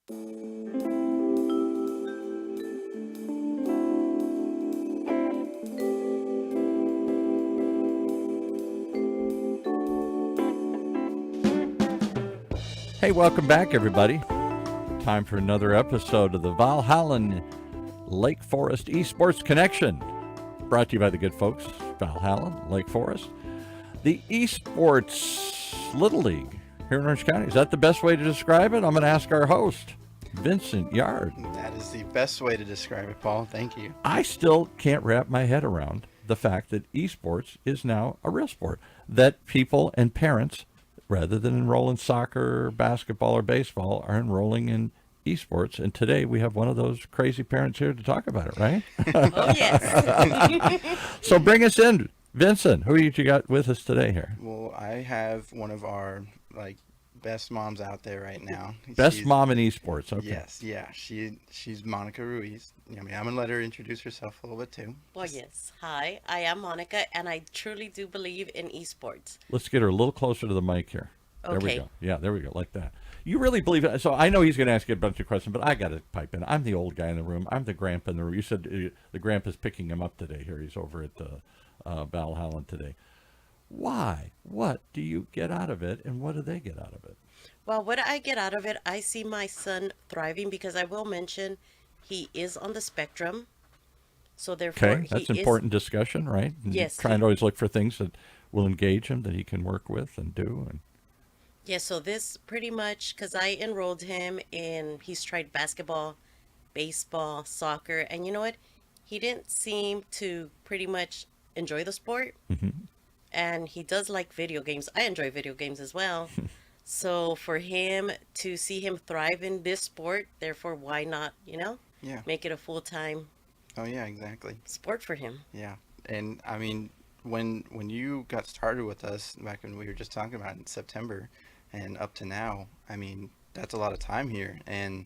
Hey, welcome back, everybody. Time for another episode of the Valhallan Lake Forest Esports Connection. Brought to you by the good folks, Valhallan, Lake Forest. The Esports Little League here in Orange County. Is that the best way to describe it? I'm going to ask our host, Vincent Yard. That is the best way to describe it, Paul. Thank you. I still can't wrap my head around the fact that esports is now a real sport, that people and parents, rather than enroll in soccer, basketball, or baseball, are enrolling in esports. And today we have one of those crazy parents here to talk about it, right? Oh, yes. So bring us in. Vincent, who you got with us today here? Well, I have one of our best moms out there right now. Best mom in esports. Okay. Yes, yeah. She's Monica Ruiz. I mean, I'm gonna let her introduce herself a little bit too. Well, yes. Hi, I am Monica, and I truly do believe in esports. Let's get her a little closer to the mic here. There we Okay. go. Yeah, there we go, like that. You really believe it? So I know he's going to ask you a bunch of questions, but I got to pipe in. I'm the old guy in the room. I'm the grandpa in the room. You said the grandpa's picking him up today. Here he's over at Valhallan today. Why? What do you get out of it, and what do they get out of it? Well, what I get out of it, I see my son thriving because I will mention he is on the spectrum. So therefore, Okay, that's important discussion, right? And Yes, trying to always look for things that will engage him, that he can work with and do. And Yeah, so this pretty much, because I enrolled him in, he's tried basketball, baseball, soccer, and you know what? He didn't seem to pretty much enjoy the sport. And he does like video games. I enjoy video games as well. So for him to see him thrive in this sport, therefore, why not, Yeah. make it a full-time Oh yeah, exactly. sport for him? Yeah. And I mean, when you got started with us back when we were just talking about in September and up to now, I mean, that's a lot of time here. And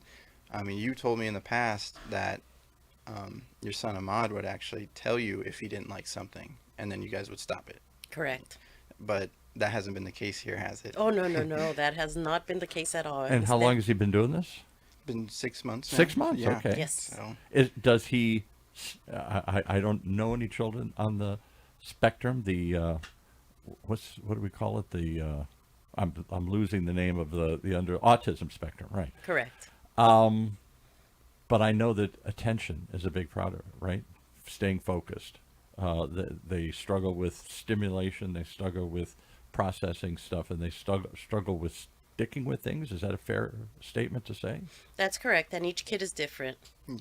I mean, you told me in the past that your son Ahmad would actually tell you if he didn't like something, and then you guys would stop it. Correct. But that hasn't been the case here, has it? Oh, no, no, no. That has not been the case at all. and It's how been- long has he been doing this? Been 6 months now. 6 months. Yeah. Okay. Yes. So, Does he? I don't know any children on the spectrum. The what do we call it? The I'm losing the name of the under autism spectrum, right? Correct. But I know that attention is a big part of it, right? Staying focused. They struggle with stimulation. They struggle with processing stuff, and they struggle with sticking with things. Is that a fair statement to say? That's correct. And each kid is different. yeah.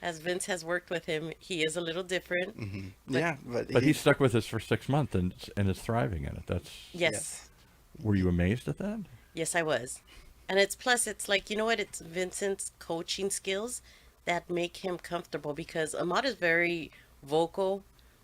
As Vince has worked with him, he is a little different. Yeah, but But he stuck with us for 6 months and is thriving in it. That's. Yes. Were you amazed at that? Yes, I was. And it's like, you know what? It's Vincent's coaching skills that make him comfortable because Ahmad is very vocal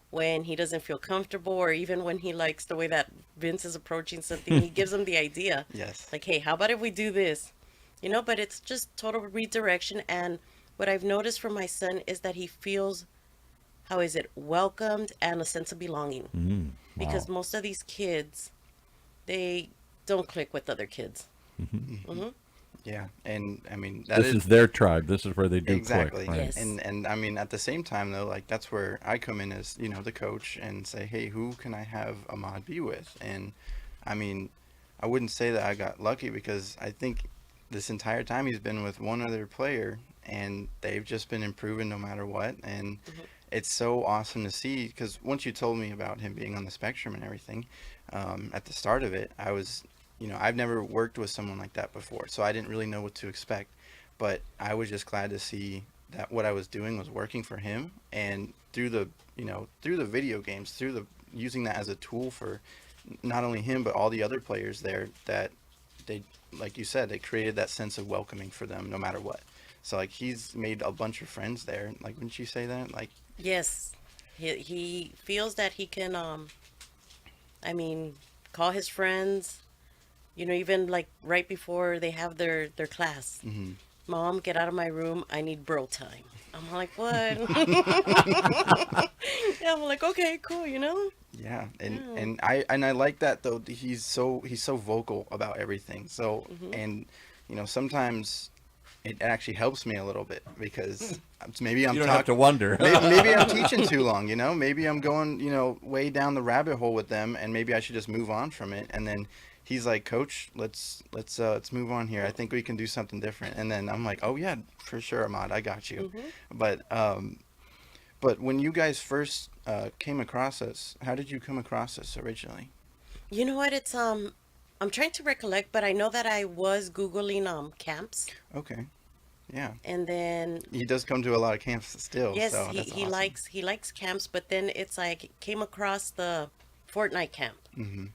when he doesn't feel comfortable or even when he likes the way that Vince is approaching something. He gives him the idea. Yes. Like, hey, how about if we do this? But it's just total redirection. And what I've noticed from my son is that he feels, welcomed and a sense of belonging. Because most of these kids, they don't click with other kids. Yeah, and I mean that This is their tribe. This is where they do exactly. click. Right? Yes. And I mean at the same time though, like that's where I come in as the coach and say, hey, who can I have Ahmad be with? And I mean, I wouldn't say that I got lucky because I think this entire time he's been with one other player, and they've just been improving no matter what. And it's so awesome to see because once you told me about him being on the spectrum and everything, at the start of it, I was. I've never worked with someone like that before, so I didn't really know what to expect. But I was just glad to see that what I was doing was working for him, and through the video games, using that as a tool for not only him but all the other players there, that they, like you said, they created that sense of welcoming for them no matter what. So like he's made a bunch of friends there. Like, wouldn't you say that? Like, Yes. He feels that he can, call his friends. Even like right before they have their class. Mom, get out of my room. I need bro time. I'm like, what? Yeah, I'm like, okay, cool, yeah, and I like that though. He's so vocal about everything. So and sometimes it actually helps me a little bit because maybe I'm You don't have to wonder. maybe I'm teaching too long, maybe I'm going, way down the rabbit hole with them, and maybe I should just move on from it. And then he's like, Coach, let's move on here. I think we can do something different. And then I'm like, oh yeah, for sure, Ahmad, I got you. But when you guys first came across us, how did you come across us originally? You know what? It's I'm trying to recollect, but I know that I was Googling camps, Okay, yeah, and then he does come to a lot of camps still, yes, so he that's he awesome. likes camps, but then it's like came across the Fortnite camp. Hmm.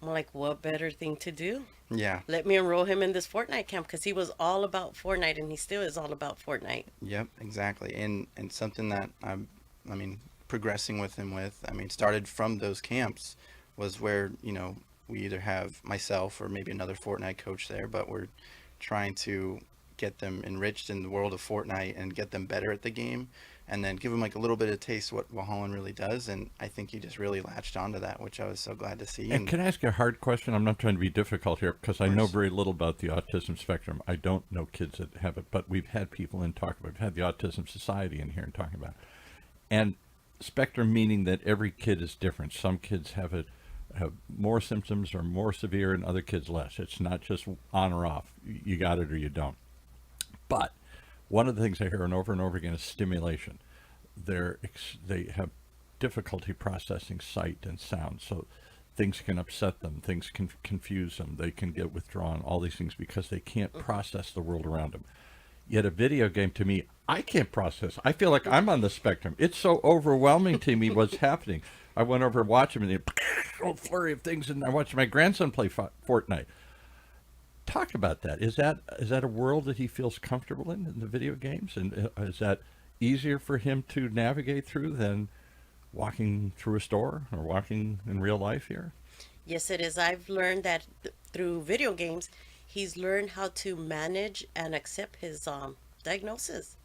I'm like, what better thing to do? Yeah, Let me enroll him in this Fortnite camp because he was all about Fortnite, and he still is all about Fortnite. yep, exactly, and something that I mean, progressing with him with, I mean, started from those camps was where we either have myself or maybe another Fortnite coach there, but we're trying to get them enriched in the world of Fortnite and get them better at the game, and then give them like a little bit of taste what Valhallan really does. And I think he just really latched onto that, which I was so glad to see. And can I ask you a hard question? I'm not trying to be difficult here because I know Course. very little about the autism spectrum. I don't know kids that have it, but we've had people in talk about. We've had the Autism Society in here and talking about it. And spectrum meaning that every kid is different. Some kids have more symptoms or more severe, and other kids less. It's not just on or off. You got it or you don't. But one of the things I hear and over again is stimulation. They have difficulty processing sight and sound, so things can upset them, things can confuse them, they can get withdrawn, all these things because they can't process the world around them. Yet a video game, to me, I can't process. I feel like I'm on the spectrum. It's so overwhelming to me what's happening. I went over and watched him, and a flurry of things, and I watched my grandson play Fortnite. Talk about that. Is that a world that he feels comfortable in the video games, and is that easier for him to navigate through than walking through a store or walking in real life here? Yes, it is. I've learned that through video games, he's learned how to manage and accept his diagnosis.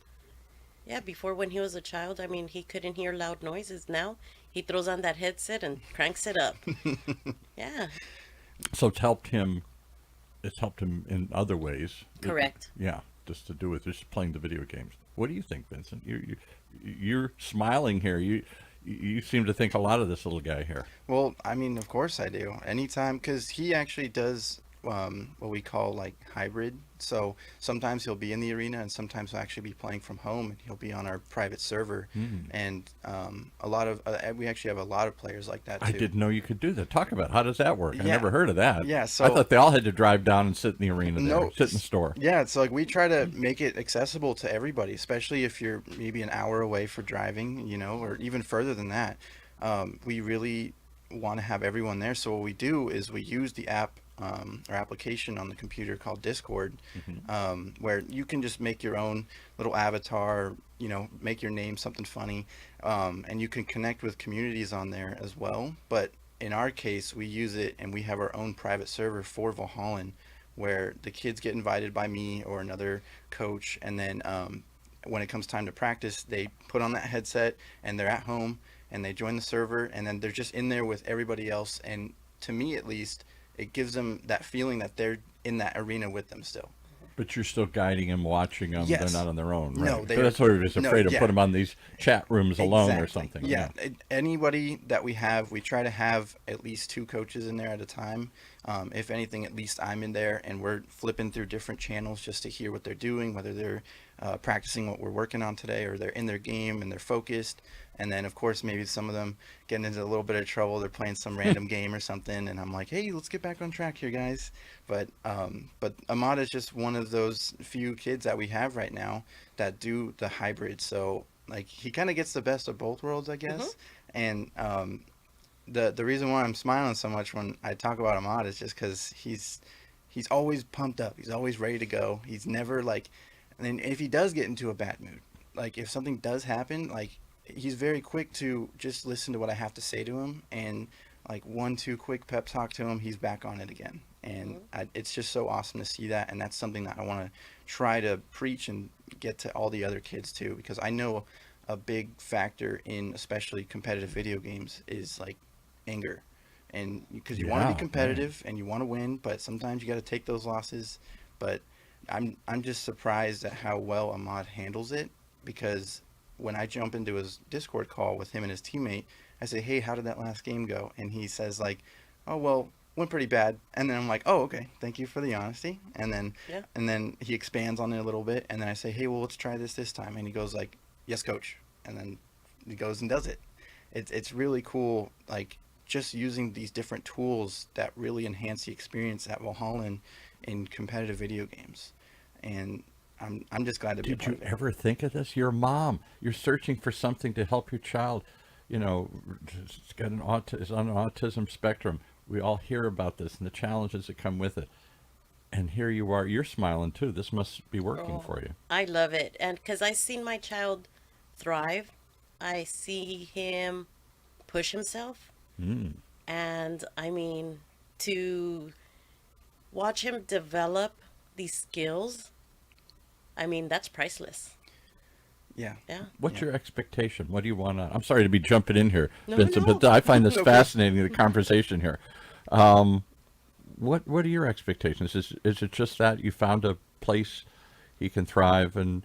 Yeah, before when he was a child, I mean, he couldn't hear loud noises. Now he throws on that headset and cranks it up. Yeah, So it's helped him in other ways. correct. Yeah, just to do with just playing the video games. What do you think, Vincent? You're smiling here. You seem to think a lot of this little guy here. Well, I mean, of course I do. Anytime, because he actually does what we call like hybrid. So sometimes he'll be in the arena, and sometimes he'll actually be playing from home, and he'll be on our private server. And a lot of we actually have a lot of players like that too. I didn't know you could do that. Talk about how does that work? I Yeah. never heard of that. Yeah, I so- thought they all had to drive down and sit in the arena there, No, sit in the store. Yeah, it's like we try to make it accessible to everybody, especially if you're maybe an hour away for driving, or even further than that. We really want to have everyone there. So what we do is we use the app or application on the computer called Discord, where you can just make your own little avatar, make your name something funny, and you can connect with communities on there as well. But in our case, we use it and we have our own private server for Valhallan, where the kids get invited by me or another coach, and then when it comes time to practice, they put on that headset and they're at home and they join the server, and then they're just in there with everybody else. And to me, at least, it gives them that feeling that they're in that arena with them still. But you're still guiding them, watching them. Yes. They're not on their own, right? No, So they're- that's why we're just no, afraid to yeah. put them on these chat rooms alone or Exactly. something. Yeah. Anybody that we have, we try to have at least two coaches in there at a time. If anything, at least I'm in there, and we're flipping through different channels just to hear what they're doing, whether they're practicing what we're working on today, or they're in their game and they're focused. And then, of course, maybe some of them getting into a little bit of trouble. They're playing some random game or something, and I'm like, hey, let's get back on track here, guys. But Ahmad is just one of those few kids that we have right now that do the hybrid. So, like, he kind of gets the best of both worlds, I guess. And the reason why I'm smiling so much when I talk about Ahmad is just because he's always pumped up. He's always ready to go. He's never like, and if he does get into a bad mood, like if something does happen, like he's very quick to just listen to what I have to say to him, and like 1-2 quick pep talk to him, he's back on it again. And it's just so awesome to see that, and that's something that I want to try to preach and get to all the other kids too, because I know a big factor in especially competitive video games is like anger, and because you want to Yeah, be competitive and you want to win, but sometimes you got to take those losses. But I'm just surprised at how well Ahmad handles it, because when I jump into his Discord call with him and his teammate, I say, "Hey, how did that last game go?" And he says like, "Oh, well, went pretty bad." And then I'm like, "Oh, okay. Thank you for the honesty." Yeah. And then he expands on it a little bit, and then I say, "Hey, well, let's try this time." And he goes like, "Yes, coach." And then he goes and does it. It's really cool, like just using these different tools that really enhance the experience at Valhallan in competitive video games. And I'm just glad to be a Did part you of it. ever think of this? You're a mom. You're searching for something to help your child. You know, it's got it's on an autism spectrum. We all hear about this and the challenges that come with it. And here you are. You're smiling too. This must be working Oh, for you. I love it. And because I seen my child thrive, I see him push himself. Mm. And I mean, to watch him develop these skills, I mean, that's priceless. Yeah. Yeah. What's Yeah. your expectation? What do you want to? I'm sorry to be jumping in here, No, Vincent, no. but I find this Okay. fascinating. The conversation here. Um, what are your expectations? Is it just that you found a place he can thrive and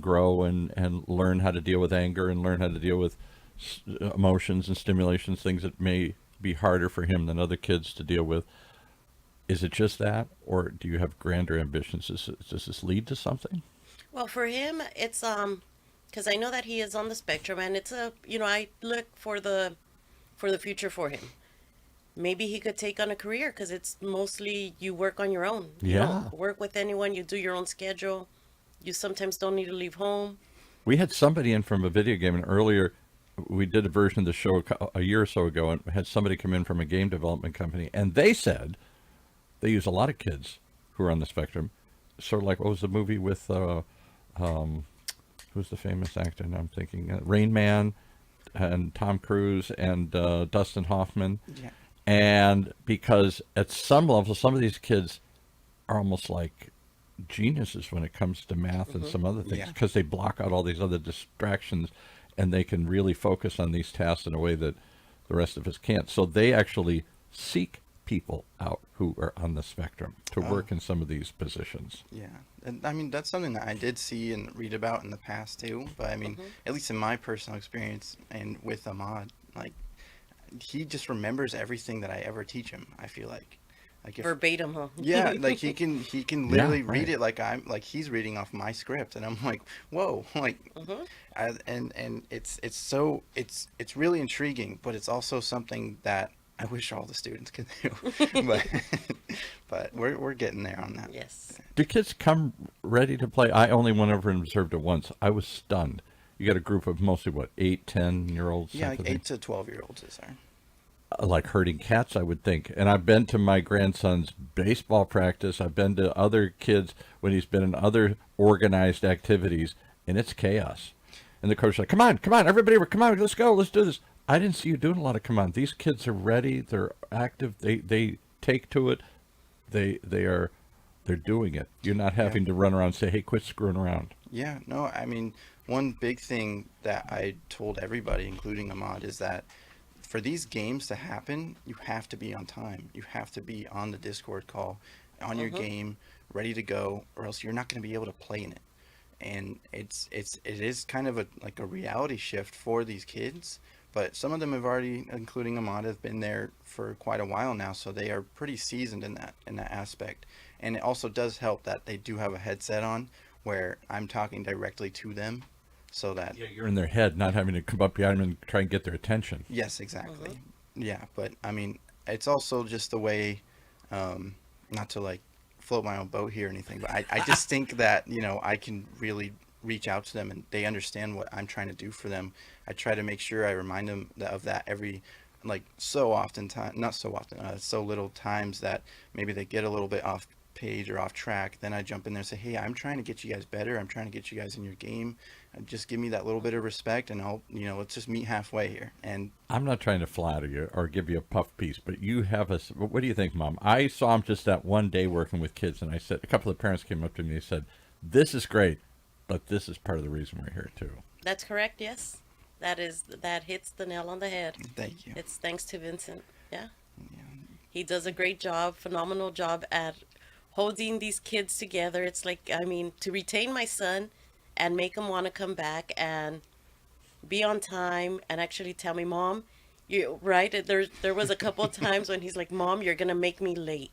grow and learn how to deal with anger and learn how to deal with emotions and stimulations, things that may be harder for him than other kids to deal with? Is it just that, or do you have grander ambitions? Does this lead to something? Well, for him, it's because I know that he is on the spectrum, and it's a I look for the future for him. Maybe he could take on a career because it's mostly you work on your own. You Yeah. don't work with anyone. You do your own schedule. You sometimes don't need to leave home. We had somebody in from a video game, and earlier we did a version of the show a year or so ago, and had somebody come in from a game development company, and they said they use a lot of kids who are on the spectrum. Sort of like, what was the movie with um, who's the famous actor? Now I'm thinking Rain Man and Tom Cruise and Dustin Hoffman. Yeah. And because at some level, some of these kids are almost like geniuses when it comes to math and some other things, Yeah. because they block out all these other distractions and they can really focus on these tasks in a way that the rest of us can't. So they actually seek people out who are on the spectrum to Oh. work in some of these positions. Yeah, and I mean that's something that I did see and read about in the past too. But I mean, at least in my personal experience and with Ahmad, like he just remembers everything that I ever teach him. I feel like if Verbatim, huh? yeah, like he can Yeah, literally right. read it like I'm like he's reading off my script, and I'm like, whoa, like, and it's really intriguing, but it's also something that I wish all the students could do, but but we're getting there on that. Yes. Do kids come ready to play? I only went over and observed it once. I was stunned. You got a group of mostly what, 8, 10 year olds? Yeah, like 8 to 12 year olds is our. Like herding cats, I would think. And I've been to my grandson's baseball practice. I've been to other kids when he's been in other organized activities, and it's chaos. And the coach is like, come on, everybody, come on, let's go, let's do this. I didn't see you doing a lot of come on. These kids are ready. They're active. They take to it. They're doing it. You're not having to run around and say, hey, quit screwing around. Yeah, no, I mean, one big thing that I told everybody, including Ahmad, is that for these games to happen, you have to be on time. You have to be on the Discord call, on your game, ready to go, or else you're not going to be able to play in it. And it is kind of like a reality shift for these kids. But some of them have already, including Ahmad, have been there for quite a while now, so they are pretty seasoned in that aspect. And it also does help that they do have a headset on where I'm talking directly to them, so that Yeah, you're in their head, not having to come up behind them and try and get their attention. yes, exactly. Yeah, but I mean, it's also just the way, not to like float my own boat here or anything, but I just think that, I can really reach out to them and they understand what I'm trying to do for them. I try to make sure I remind them of that every, like so often time, not so often, so little times that maybe they get a little bit off page or off track. Then I jump in there and say, hey, I'm trying to get you guys better. I'm trying to get you guys in your game. Just give me that little bit of respect and I'll, let's just meet halfway here. And I'm not trying to flatter you or give you a puff piece, but you have what do you think, Mom? I saw him just that one day working with kids, and I said, a couple of parents came up to me and said, this is great, but this is part of the reason we're here too. That's correct. Yes. That hits the nail on the head. thank you. It's thanks to Vincent. Yeah. Yeah. He does a great job, phenomenal job at holding these kids together. It's like, I mean, to retain my son and make him want to come back and be on time and actually tell me, Mom, you right? There was a couple of times when he's like, Mom, you're gonna make me late.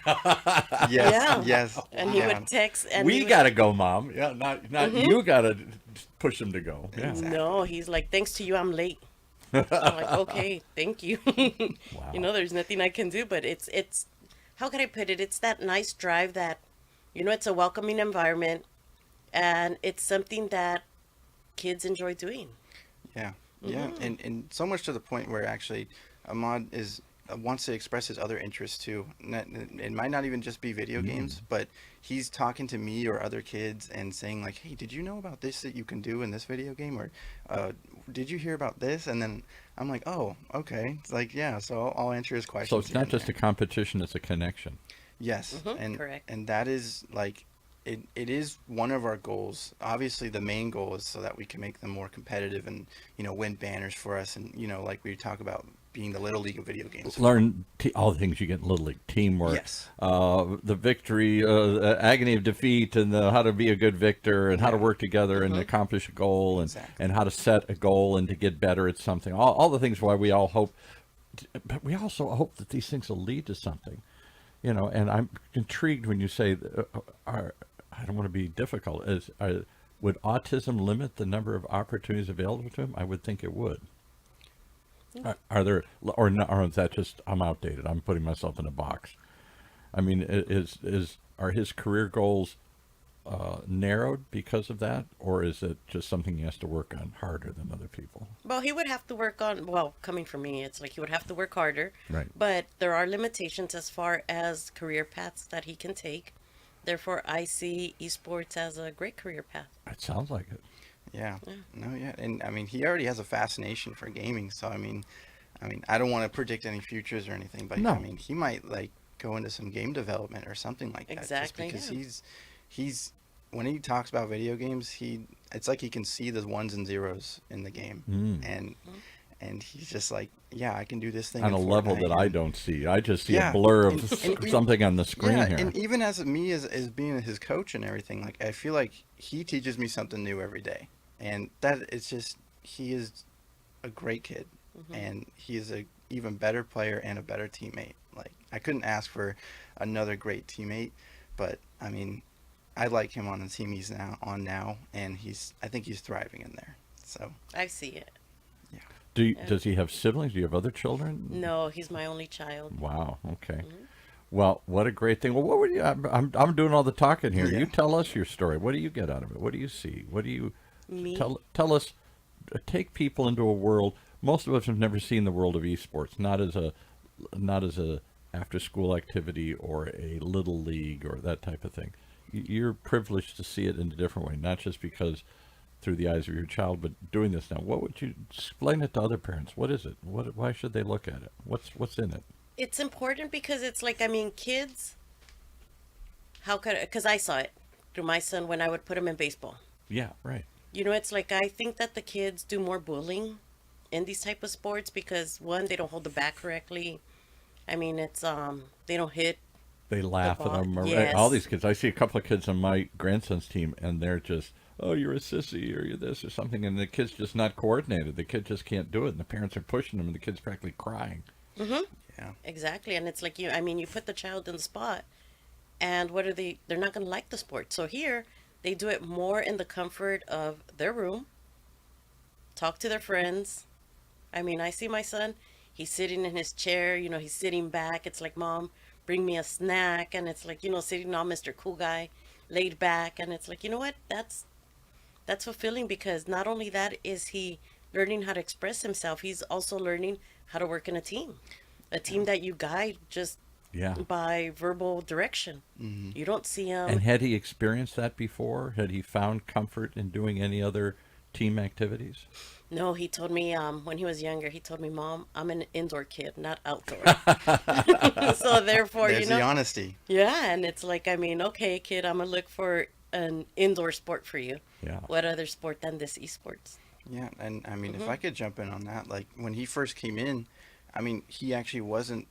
Yes, Yeah. yes, And he yeah, would text and he We would, gotta go, Mom. Yeah, not you gotta push them to go. Yeah. exactly. no, he's like, thanks to you, I'm late. I'm like, okay, thank you. You Wow. know, there's nothing I can do, but it's how can I put it? It's that nice drive that, it's a welcoming environment and it's something that kids enjoy doing. Yeah, yeah, and so much to the point where actually Ahmad is wants to express his other interests too. It might not even just be video games, but he's talking to me or other kids and saying like, "Hey, did you know about this that you can do in this video game?" Or, "Did you hear about this?" And then I'm like, "Oh, okay." It's like, yeah, so I'll answer his questions. So it's here not and just a there. competition; it's a connection. Yes, Correct. and that is like it is one of our goals. Obviously, the main goal is so that we can make them more competitive and win banners for us, and like we talk about being the little league of video games. Learn all the things you get in Little League: teamwork, Yes. the victory, the agony of defeat, and how to be a good victor, and how to Yeah. work together and accomplish a goal, Exactly. and how to set a goal and to get better at something. All the things why we all hope, but we also hope that these things will lead to something. And I'm intrigued when you say, I don't want to be difficult. Would autism limit the number of opportunities available to him? I would think it would. Are there, or is that just I'm outdated? I'm putting myself in a box. I mean, are his career goals narrowed because of that, or is it just something he has to work on harder than other people? Well, he would have to work on, well, coming from me, it's like he would have to work harder. Right. But there are limitations as far as career paths that he can take. Therefore, I see esports as a great career path. It sounds like it. Yeah. No, yeah. And I mean, he already has a fascination for gaming, so I mean, I don't want to predict any futures or anything, but No. I mean, he might like go into some game development or something like that Exactly, just because yeah. he's when he talks about video games, it's like he can see the ones and zeros in the game. And he's just like, yeah, I can do this thing On in a level Fortnite, that I and- don't see. I just see a Yeah, blur of and something on the screen yeah, here. and even as me as being his coach and everything, like I feel like he teaches me something new every day, and that it's just he is a great kid, and he is a even better player and a better teammate. Like I couldn't ask for another great teammate, but I mean, I like him on the team he's now on now, and I think he's thriving in there. So I see it. yeah, Does he have siblings? Do you have other children? No, he's my only child. Wow. Okay. Well, what a great thing. Well, what would you? I'm doing all the talking here. Yeah. You tell us your story. What do you get out of it? What do you see? What do you Me? tell us? Take people into a world. Most of us have never seen the world of esports. Not as a after school activity or a little league or that type of thing. You're privileged to see it in a different way, not just because through the eyes of your child, but doing this now. What would you explain it to other parents? What is it? Why should they look at it? What's in it? It's important because it's like, I mean, kids, how could, because I saw it through my son when I would put him in baseball. Yeah, right. It's like I think that the kids do more bullying in these type of sports because one, they don't hold the bat correctly. I mean, it's they don't hit. They laugh at ball. them. Yes. All these kids. I see a couple of kids on my grandson's team, and they're just, oh, you're a sissy, or you're this, or something, and the kid's just not coordinated. The kid just can't do it, and the parents are pushing them, and the kid's practically crying. yeah, Exactly, and it's like I mean, you put the child in the spot, and what are they? They're not going to like the sport. So here, they do it more in the comfort of their room. Talk to their friends. I mean, I see my son. He's sitting in his chair. He's sitting back. It's like, Mom, bring me a snack, and it's like sitting on Mr. Cool Guy, laid back, and it's like, you know what? That's fulfilling because not only that is he learning how to express himself, he's also learning how to work in a team that you guide just Yeah. by verbal direction. You don't see him. And had he experienced that before? Had he found comfort in doing any other team activities? No, he told me when he was younger, he told me, Mom, I'm an indoor kid, not outdoor. So therefore, there's the honesty. yeah, and it's like, I mean, okay, kid, I'm gonna look for an indoor sport for you. Yeah. What other sport than this esports? Yeah, and I mean, if I could jump in on that, like when he first came in, I mean, he actually wasn't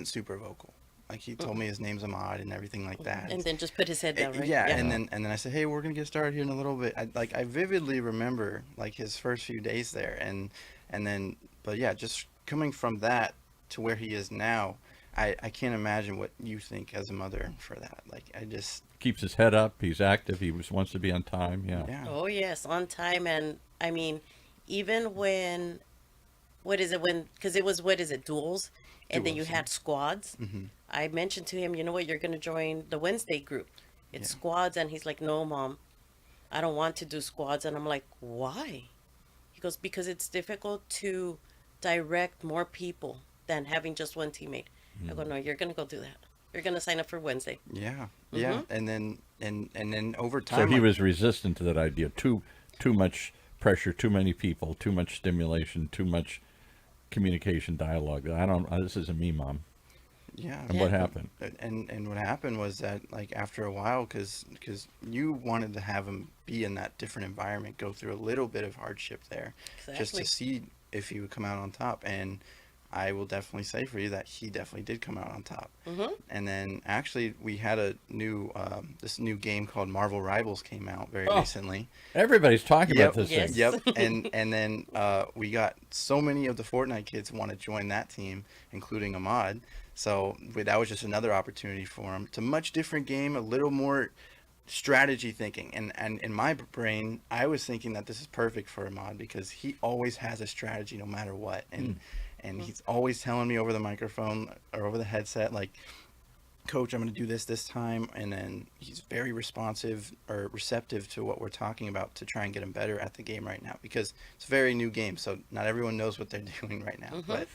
super vocal. like he told me his name's Ahmad and everything like that. And then just put his head down, right? Yeah, and then I said, hey, we're gonna get started here in a little bit. I vividly remember like his first few days there, and then but yeah, just coming from that to where he is now, I can't imagine what you think as a mother for that. Like I just Keeps his head up. He's active. Wants to be on time. Yeah. yeah. Oh yes, on time. And I mean, even when, what is it when, because it was, what is it, duels, and then you Duels, yeah. had squads. I mentioned to him, you know what, you're gonna join the Wednesday group. It's squads, and he's like, no, mom, I don't want to do squads. And I'm like, why? He goes, because it's difficult to direct more people than having just one teammate. I go, no, you're gonna go do that. You're gonna sign up for Wednesday. Yeah, yeah, and then over So time, he like, was resistant to that idea. Too much pressure, too many people, too much stimulation, too much communication, dialogue. I don't. This isn't me, Mom. yeah. And what happened? And what happened was that like after a while, because you wanted to have him be in that different environment, go through a little bit of hardship there, just Exactly. to see if he would come out on top. And I will definitely say for you that he definitely did come out on top. And then actually we had a new this new game called Marvel Rivals came out very recently. Everybody's talking about this Yes. thing. Yep. And then we got so many of the Fortnite kids want to join that team, including Ahmad. So that was just another opportunity for him. It's a much different game, a little more strategy thinking. And in my brain, I was thinking that this is perfect for Ahmad because he always has a strategy no matter what. And he's always telling me over the microphone or over the headset, like, Coach, I'm going to do this time. And then he's very responsive or receptive to what we're talking about to try and get him better at the game right now because it's a very new game. So not everyone knows what they're doing right now. But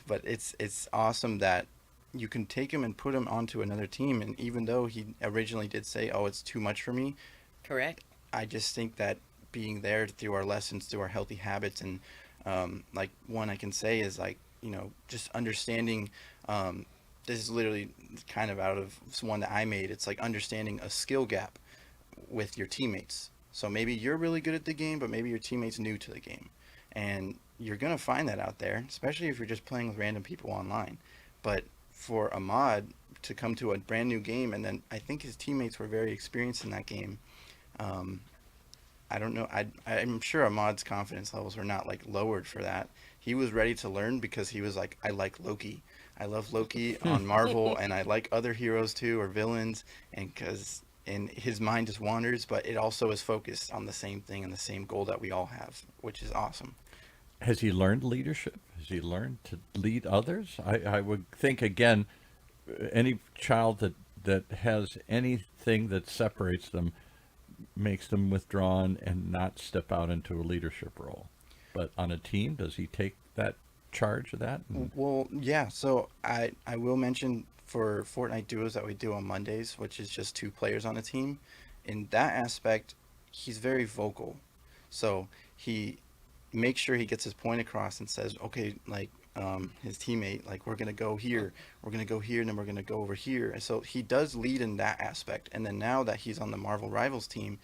but it's awesome that you can take him and put him onto another team. And even though he originally did say, oh, it's too much for me, Correct. I just think that being there through our lessons, through our healthy habits, and like one I can say is like, just understanding, this is literally kind of out of one that I made. It's like understanding a skill gap with your teammates. So maybe you're really good at the game, but maybe your teammate's new to the game. And you're going to find that out there, especially if you're just playing with random people online. But for Ahmad to come to a brand new game, and then I think his teammates were very experienced in that game. I don't know. I'm sure Ahmad's confidence levels were not like lowered for that. He was ready to learn because he was like, I like Loki. I love Loki on Marvel, and I like other heroes too, or villains, and his mind just wanders, but it also is focused on the same thing and the same goal that we all have, which is awesome. Has he learned leadership? Has he learned to lead others? I would think, again, any child that has anything that separates them makes them withdrawn and not step out into a leadership role. But on a team, does he take that charge of that? Well, yeah, so I will mention for Fortnite duos that we do on Mondays, which is just 2 players on a team, in that aspect, he's very vocal. So he makes sure he gets his point across and says, okay, like his teammate, like, we're going to go here, and then we're going to go over here. And so he does lead in that aspect. And then now that he's on the Marvel Rivals team,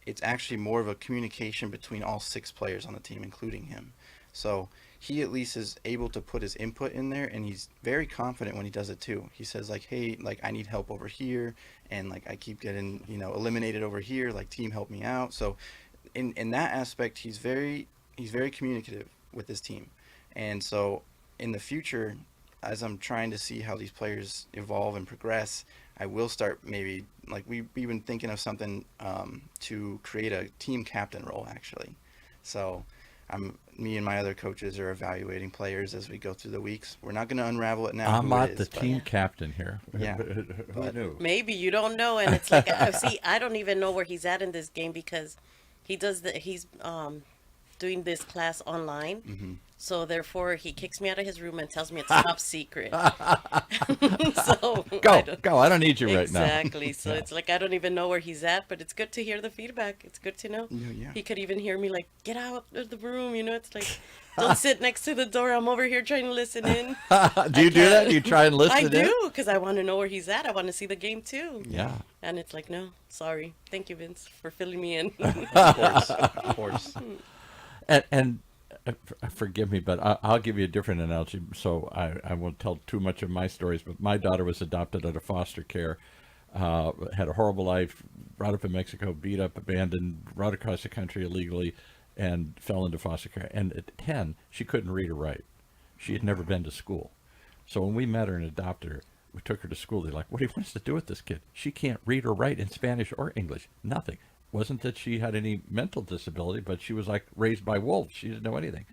it's actually more of a communication between all 6 players on the team, including him. So he at least is able to put his input in there, and he's very confident when he does it too. He says like, hey, like, I need help over here, and like, I keep getting, eliminated over here, like, team help me out. So in that aspect, he's very communicative with his team. And so in the future, as I'm trying to see how these players evolve and progress, I will start maybe, like, we've been thinking of something to create a team captain role, actually. So me and my other coaches are evaluating players as we go through the weeks. We're not going to unravel it now. I'm who not it the is, but- team captain here. Yeah. Who knew? Maybe you don't know, and it's like, see, I don't even know where he's at in this game because he's doing this class online. So therefore, he kicks me out of his room and tells me it's top secret. So Go. I don't need you right now. exactly. So it's like I don't even know where he's at, but it's good to hear the feedback. It's good to know. Yeah. He could even hear me like, get out of the room. It's like, don't sit next to the door. I'm over here trying to listen in. Do you do that? Do you try and listen I in? do, because I want to know where he's at. I want to see the game too. Yeah. And it's like, no, sorry. Thank you, Vince, for filling me in. Of course. And forgive me, but I'll give you a different analogy. So I won't tell too much of my stories, but my daughter was adopted out of foster care, had a horrible life, brought up in Mexico, beat up, abandoned, brought across the country illegally, and fell into foster care. And at 10, she couldn't read or write. She had never been to school. So when we met her and adopted her, we took her to school. They're like, what do you want us to do with this kid? She can't read or write in Spanish or English. Nothing. Wasn't that she had any mental disability, but she was like raised by wolves. She didn't know anything.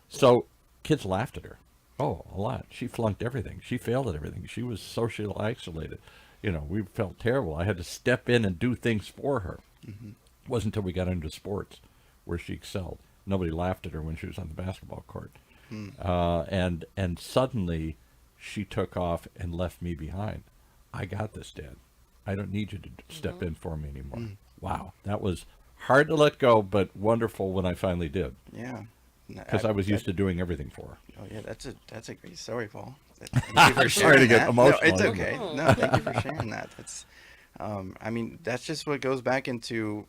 So kids laughed at her. Oh, a lot. She flunked everything. She failed at everything. She was socially isolated. You know, we felt terrible. I had to step in and do things for her. It wasn't until we got into sports where she excelled. Nobody laughed at her when she was on the basketball court. And suddenly she took off and left me behind. I got this, Dad. I don't need you to step in for me anymore. Wow, that was hard to let go, but wonderful when I finally did. Yeah. Because I was used to doing everything for her. Oh yeah, that's a great story, Paul. Thank you for Sorry to sharing get that. emotional. No, it's okay. No, thank you for sharing that. That's, I mean, that's just what goes back into,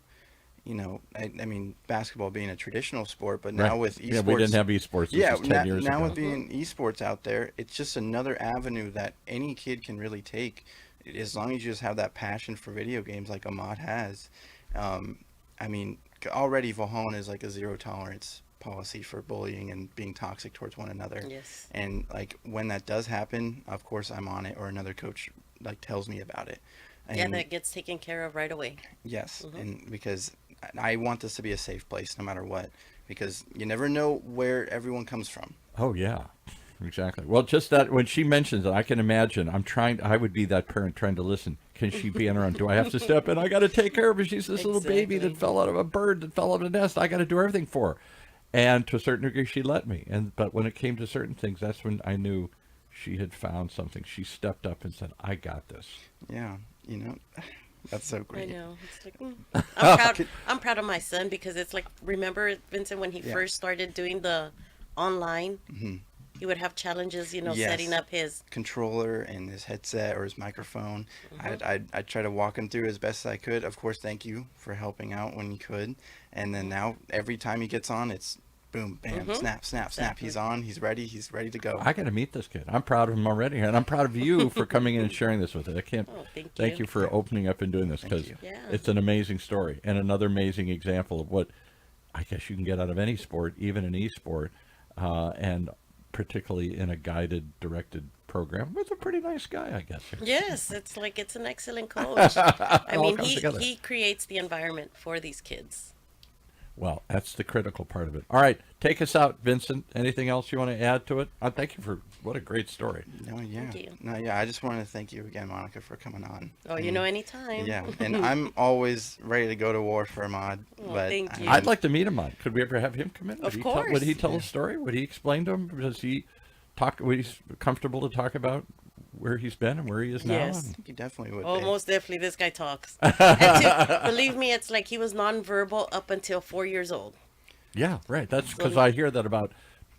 you know, I mean, basketball being a traditional sport, but now with esports, yeah, we didn't have esports. This was 10 years now ago. with being esports out there, it's just another avenue that any kid can really take, as long as you just have that passion for video games like Ahmad has. I mean, already Valhallan is like a zero tolerance policy for bullying and being toxic towards one another. Yes. And like when that does happen, of course I'm on it, or another coach like tells me about it. And Yeah, that gets taken care of right away. yes, and because I want this to be a safe place no matter what, because you never know where everyone comes from. Oh, yeah, exactly. Well, just that when she mentions it, I can imagine. I would be that parent trying to listen. Can she be on her own? Do I have to step in? I got to take care of her. She's this little baby that Exactly. fell out of a bird that fell out of a nest. I got to do everything for her. And to a certain degree, she let me. But when it came to certain things, that's when I knew she had found something. She stepped up and said, I got this. Yeah, you know, that's so I great. know. It's like, I'm proud. I'm proud of my son because it's like, remember, Vincent, when he Yeah. first started doing the online, he would have challenges, you know, Yes. setting up his. Controller and his headset or his microphone. I'd try to walk him through as best as I could. Of course, thank you for helping out when you could. And then now every time he gets on, it's boom, bam, snap, snap, snap. Exactly. He's on. He's ready to go. I got to meet this kid. I'm proud of him already. And I'm proud of you for coming in and sharing this with it. I can't Oh, thank thank you. you for opening up and doing this Thank because you. Yeah. it's an amazing story and another amazing example of what I guess you can get out of any sport, even an e-sport, and particularly in a guided, directed program with a pretty nice guy, I guess. Yes, it's like it's an excellent coach. I All mean, comes together. he creates the environment for these kids. Well, that's the critical part of it. All right, take us out, Vincent. Anything else you want to add to it? Thank you for what a great story. No, yeah. Thank you. No, yeah. I just wanted to thank you again, Monica, for coming on. Oh, you know, anytime. Yeah, and I'm always ready to go to war for Ahmad. Oh, but thank you. I'd like to meet him on. Could we ever have him come in? Of Would course. Would he tell a story? Would he explain to him? Does he talk? Would he comfortable to talk about where he's been and where he is now? Yes. And- he definitely would. Oh, be. most definitely, this guy talks. And believe me, it's like he was nonverbal up until 4 years old. yeah, right. That's because I hear that about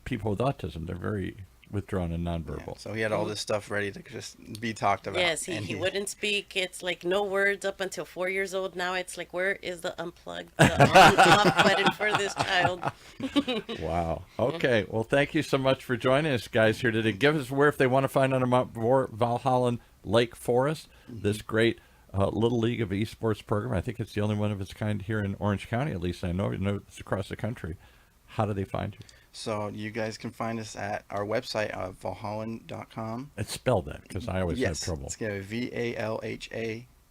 people with autism. They're very withdrawn and Yeah, nonverbal. so he had all this stuff ready to just be talked about. Yes, and he wouldn't speak. It's like no words up until 4 years old. Now it's like, where is the unplug, the on-off button for this child? Wow. Okay. Well, thank you so much for joining us, guys, here today. Give us where if they want to find out about more Valhallan Lake Forest, this great Little League of Esports program. I think it's the only one of its kind here in Orange County, at least I know. It's across the country. How do they find you? So you guys can find us at our website, valhallan.com. It's spelled that because I always have trouble. It's going to be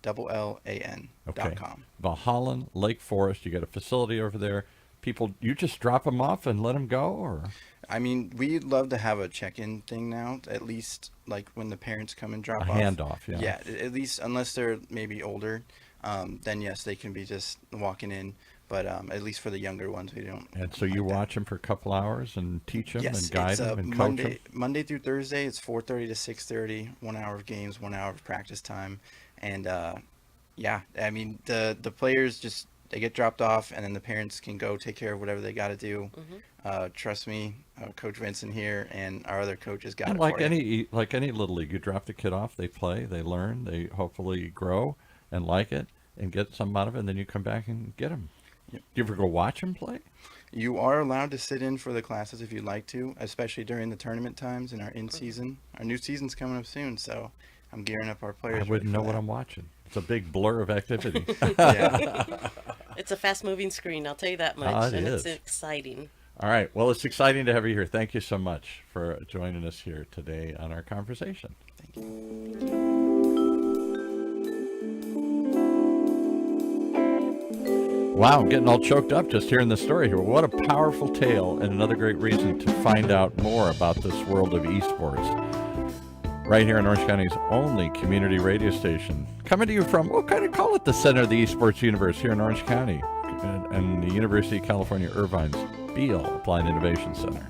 VALHALLAN.com. Valhallan Lake Forest. You got a facility over there. People, you just drop them off and let them go, or I mean, we'd love to have a check-in thing now, at least like when the parents come and drop a off. handoff? Yeah. Yeah, at least unless they're maybe older, then yes, they can be just walking in. But at least for the younger ones, we don't. And so you like that. watch them for a couple hours and teach them Yes, and guide it's them and coach them. Monday through Thursday. It's 4:30 to 6:30. 1 hour of games, 1 hour of practice time, and yeah, I mean the players just they get dropped off, and then the parents can go take care of whatever they got to do. Trust me, Coach Vincent here and our other coaches got And it like for you. any little league, you drop the kid off, they play, they learn, they hopefully grow and like it and get some out of it, and then you come back and get them. Yep. Do you ever go watch them play? You are allowed to sit in for the classes if you'd like to, especially during the tournament times and our in-season. Our new season's coming up soon, so I'm gearing up our players. I wouldn't know what I'm watching. It's a big blur of activity. Yeah. It's a fast-moving screen, I'll tell you that much, Ah, it and is. it's exciting. All right. Well, it's exciting to have you here. Thank you so much for joining us here today on our conversation. Thank you. Wow, I'm getting all choked up just hearing the story here. What a powerful tale, and another great reason to find out more about this world of esports. Right here in Orange County's only community radio station. Coming to you from, we'll kind of call it the center of the esports universe here in Orange County, and the University of California, Irvine's Beale Applied Innovation Center.